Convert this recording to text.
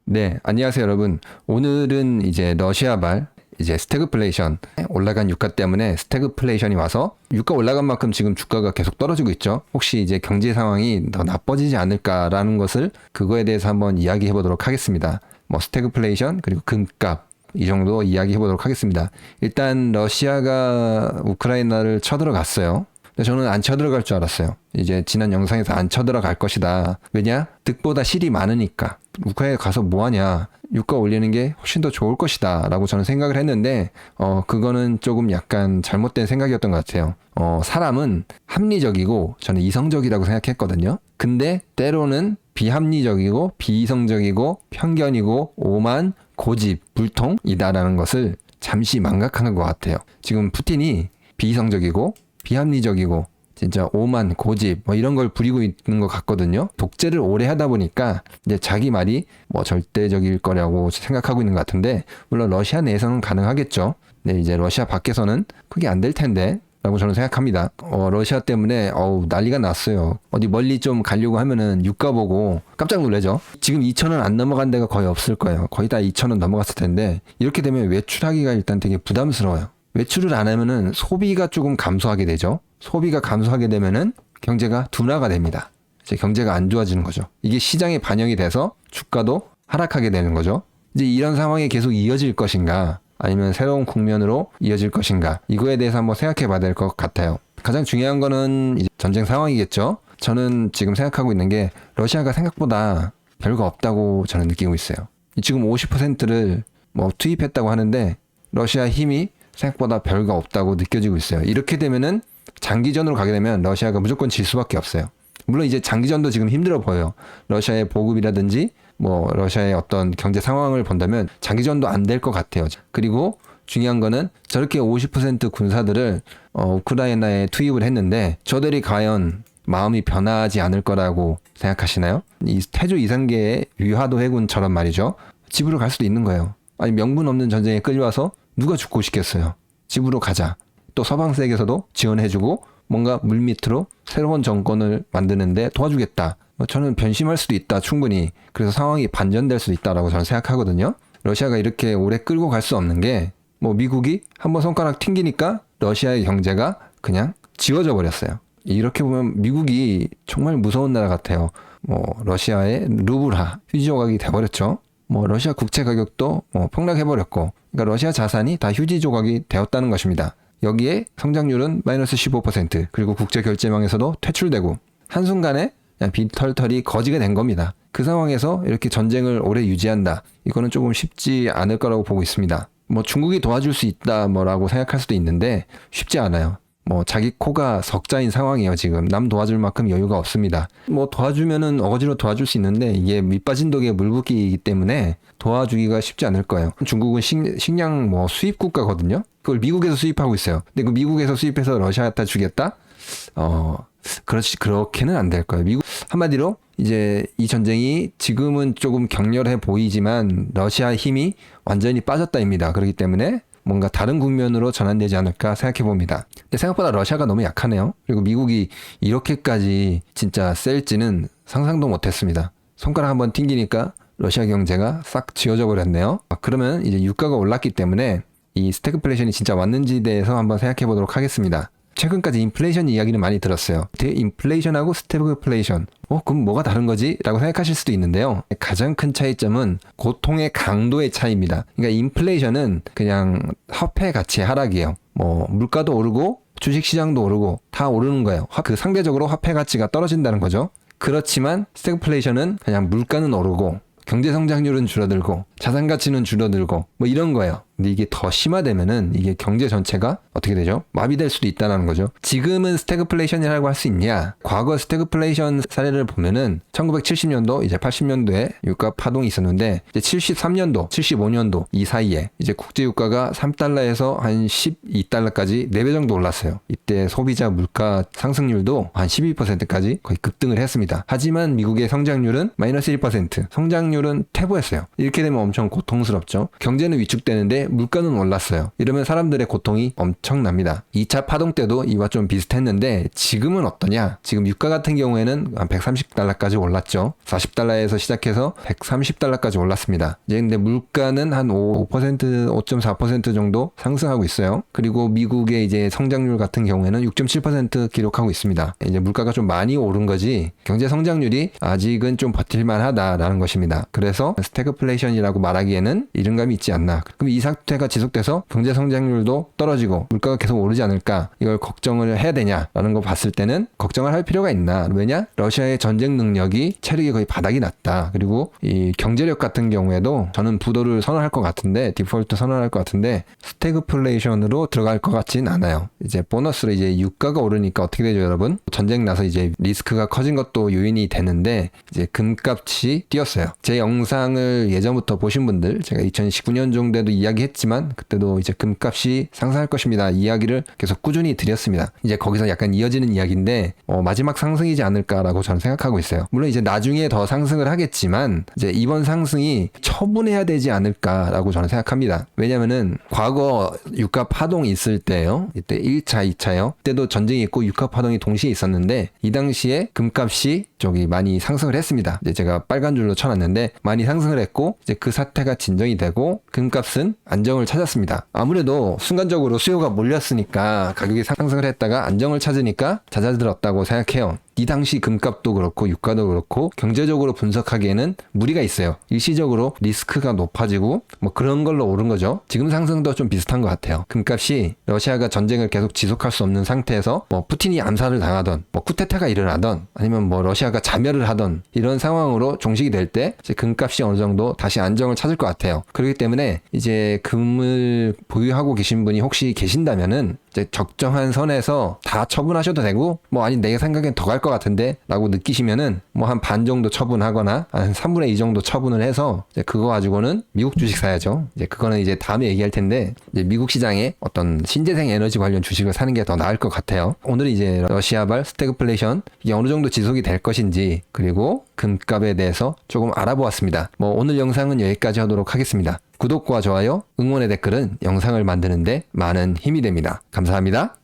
네, 안녕하세요, 여러분. 오늘은 이제 러시아발 이제 스태그플레이션 올라간 유가 때문에 스태그플레이션이 와서 유가 올라간 만큼 지금 주가가 계속 떨어지고 있죠. 혹시 이제 경제 상황이 더 나빠지지 않을까라는 것을 그거에 대해서 한번 이야기해 보도록 하겠습니다. 뭐 스태그플레이션 그리고 금값 이 정도 이야기해 보도록 하겠습니다. 일단 러시아가 우크라이나를 쳐들어갔어요. 근데 저는 안 쳐들어갈 줄 알았어요. 이제 지난 영상에서 안 쳐들어갈 것이다. 왜냐? 득보다 실이 많으니까. 우크라이나에 가서 뭐하냐? 유가 올리는 게 훨씬 더 좋을 것이다. 라고 저는 생각을 했는데, 그거는 조금 약간 잘못된 생각이었던 것 같아요. 사람은 합리적이고 저는 이성적이라고 생각했거든요. 근데 때로는 비합리적이고 비이성적이고 편견이고 오만 고집, 불통이다라는 것을 잠시 망각한 것 같아요. 지금 푸틴이 비이성적이고 비합리적이고 진짜 오만 고집 뭐 이런 걸 부리고 있는 것 같거든요. 독재를 오래 하다 보니까 이제 자기 말이 뭐 절대적일 거라고 생각하고 있는 것 같은데, 물론 러시아 내에서는 가능하겠죠. 네, 이제 러시아 밖에서는 그게 안 될 텐데 라고 저는 생각합니다. 러시아 때문에 난리가 났어요. 어디 멀리 좀 가려고 하면은 유가 보고 깜짝 놀라죠. 지금 2,000원 안 넘어간 데가 거의 없을 거예요. 거의 다 2,000원 넘어갔을 텐데, 이렇게 되면 외출하기가 일단 되게 부담스러워요. 외출을 안 하면은 소비가 조금 감소하게 되죠. 소비가 감소하게 되면은 경제가 둔화가 됩니다. 이제 경제가 안 좋아지는 거죠. 이게 시장에 반영이 돼서 주가도 하락하게 되는 거죠. 이제 이런 상황이 계속 이어질 것인가, 아니면 새로운 국면으로 이어질 것인가, 이거에 대해서 한번 생각해 봐야 될 것 같아요. 가장 중요한 거는 이제 전쟁 상황이겠죠. 저는 지금 생각하고 있는 게 러시아가 생각보다 별거 없다고 저는 느끼고 있어요. 지금 50%를 뭐 투입했다고 하는데 러시아 힘이 생각보다 별거 없다고 느껴지고 있어요. 이렇게 되면은 장기전으로 가게 되면 러시아가 무조건 질 수밖에 없어요. 물론 이제 장기전도 지금 힘들어 보여요. 러시아의 보급이라든지 뭐 러시아의 어떤 경제 상황을 본다면 장기전도 안 될 것 같아요. 그리고 중요한 거는 저렇게 50% 군사들을 우크라이나에 투입을 했는데 저들이 과연 마음이 변하지 않을 거라고 생각하시나요? 이 태조 이상계의 위화도 해군처럼 말이죠. 집으로 갈 수도 있는 거예요. 아니 명분 없는 전쟁에 끌려와서 누가 죽고 싶겠어요. 집으로 가자. 또 서방 세계에서도 지원해주고 뭔가 물밑으로 새로운 정권을 만드는데 도와주겠다. 저는 변심할 수도 있다, 충분히. 그래서 상황이 반전될 수도 있다라고 저는 생각하거든요. 러시아가 이렇게 오래 끌고 갈 수 없는 게 뭐 미국이 한번 손가락 튕기니까 러시아의 경제가 그냥 지워져 버렸어요. 이렇게 보면 미국이 정말 무서운 나라 같아요. 뭐 러시아의 루블화, 휴지 조각이 돼버렸죠. 뭐 러시아 국채 가격도 뭐 폭락해버렸고, 그러니까 러시아 자산이 다 휴지 조각이 되었다는 것입니다. 여기에 성장률은 마이너스 15%, 그리고 국제결제망에서도 퇴출되고 한순간에 그냥 빈털털이 거지가 된 겁니다. 그 상황에서 이렇게 전쟁을 오래 유지한다, 이거는 조금 쉽지 않을 거라고 보고 있습니다. 뭐 중국이 도와줄 수 있다 뭐라고 생각할 수도 있는데 쉽지 않아요. 뭐 자기 코가 석자인 상황이에요. 지금 남 도와줄 만큼 여유가 없습니다. 뭐 도와주면은 어거지로 도와줄 수 있는데 이게 밑빠진 독에 물 붓기이기 때문에 도와주기가 쉽지 않을 거예요. 중국은 식량 뭐 수입 국가거든요. 그걸 미국에서 수입하고 있어요. 근데 그 미국에서 수입해서 러시아한테 주겠다? 그렇게는 안 될 거예요. 미국 한마디로 이제 이 전쟁이 지금은 조금 격렬해 보이지만 러시아 힘이 완전히 빠졌다입니다. 그렇기 때문에 뭔가 다른 국면으로 전환되지 않을까 생각해 봅니다. 근데 생각보다 러시아가 너무 약하네요. 그리고 미국이 이렇게까지 진짜 셀지는 상상도 못했습니다. 손가락 한번 튕기니까 러시아 경제가 싹 지워져 버렸네요. 그러면 이제 유가가 올랐기 때문에 이 스태그플레이션이 진짜 왔는지에 대해서 한번 생각해 보도록 하겠습니다. 최근까지 인플레이션 이야기는 많이 들었어요. 인플레이션하고 스태그플레이션, 그럼 뭐가 다른 거지? 라고 생각하실 수도 있는데요. 가장 큰 차이점은 고통의 강도의 차이입니다. 그러니까 인플레이션은 그냥 화폐 가치의 하락이에요. 뭐 물가도 오르고 주식시장도 오르고 다 오르는 거예요. 그 상대적으로 화폐 가치가 떨어진다는 거죠. 그렇지만 스태그플레이션은 그냥 물가는 오르고 경제 성장률은 줄어들고 자산 가치는 줄어들고 뭐 이런 거예요. 근데 이게 더 심화되면은 이게 경제 전체가 어떻게 되죠? 마비될 수도 있다는 거죠. 지금은 스태그플레이션이라고 할 수 있냐? 과거 스태그플레이션 사례를 보면은 1970년도 이제 80년도에 유가 파동이 있었는데, 이제 73년도, 75년도 이 사이에 이제 국제 유가가 3달러에서 한 12달러까지 4배 정도 올랐어요. 이때 소비자 물가 상승률도 한 12%까지 거의 급등을 했습니다. 하지만 미국의 성장률은 마이너스 1%, 성장률은 퇴보했어요. 이렇게 되면 엄청 고통스럽죠. 경제는 위축되는데 물가는 올랐어요. 이러면 사람들의 고통이 엄청납니다. 2차 파동 때도 이와 좀 비슷했는데 지금은 어떠냐? 지금 유가 같은 경우에는 한 130달러까지 올랐죠. 40달러에서 시작해서 130달러까지 올랐습니다. 이제 근데 물가는 한 5%, 5.4% 정도 상승하고 있어요. 그리고 미국의 이제 성장률 같은 경우에는 6.7% 기록하고 있습니다. 이제 물가가 좀 많이 오른 거지 경제 성장률이 아직은 좀 버틸만 하다라는 것입니다. 그래서 스태그플레이션이라고 말하기에는 이른감이 있지 않나. 그럼 이 상태가 지속돼서 경제 성장률도 떨어지고 물가가 계속 오르지 않을까? 이걸 걱정을 해야 되냐라는 거 봤을 때는 걱정을 할 필요가 있나? 왜냐? 러시아의 전쟁 능력이 체력이 거의 바닥이 났다. 그리고 이 경제력 같은 경우에도 저는 부도를 선언할 것 같은데 디폴트 선언할 것 같은데 스태그플레이션으로 들어갈 것 같진 않아요. 이제 보너스로 이제 유가가 오르니까 어떻게 되죠, 여러분? 전쟁 나서 이제 리스크가 커진 것도 요인이 되는데 이제 금값이 뛰었어요. 제 영상을 예전부터 보신 분들 제가 2019년 정도에도 이야기했지만 그때도 이제 금값이 상승할 것입니다. 이야기를 계속 꾸준히 드렸습니다. 이제 거기서 약간 이어지는 이야기인데 마지막 상승이지 않을까라고 저는 생각하고 있어요. 물론 이제 나중에 더 상승을 하겠지만 이제 이번 상승이 처분해야 되지 않을까라고 저는 생각합니다. 왜냐면은 과거 유가 파동이 있을 때요. 이때 1차, 2차요. 그때도 전쟁이 있고 유가 파동이 동시에 있었는데 이 당시에 금값이 많이 상승을 했습니다. 이제 제가 빨간 줄로 쳐놨는데 많이 상승을 했고 이제 그 사태가 진정이 되고 금값은 안정을 찾았습니다. 아무래도 순간적으로 수요가 몰렸으니까 가격이 상승을 했다가 안정을 찾으니까 잦아들었다고 생각해요. 이 당시 금값도 그렇고 유가도 그렇고 경제적으로 분석하기에는 무리가 있어요. 일시적으로 리스크가 높아지고 뭐 그런 걸로 오른 거죠. 지금 상승도 좀 비슷한 것 같아요. 금값이 러시아가 전쟁을 계속 지속할 수 없는 상태에서 뭐 푸틴이 암살을 당하던 뭐 쿠데타가 일어나던 아니면 뭐 러시아가 자멸을 하던 이런 상황으로 종식이 될 때 이제 금값이 어느 정도 다시 안정을 찾을 것 같아요. 그렇기 때문에 이제 금을 보유하고 계신 분이 혹시 계신다면은 이제 적정한 선에서 다 처분하셔도 되고 뭐 아니 내 생각엔 더 갈 것 같은데 라고 느끼시면은 뭐 한 반 정도 처분하거나 한 3분의 2 정도 처분을 해서 이제 그거 가지고는 미국 주식 사야죠. 이제 그거는 이제 다음에 얘기할 텐데 이제 미국 시장에 어떤 신재생 에너지 관련 주식을 사는 게 더 나을 것 같아요. 오늘 이제 러시아발 스태그플레이션 이게 어느 정도 지속이 될 것인지 그리고 금값에 대해서 조금 알아보았습니다. 뭐 오늘 영상은 여기까지 하도록 하겠습니다. 구독과 좋아요, 응원의 댓글은 영상을 만드는데 많은 힘이 됩니다. 감사합니다.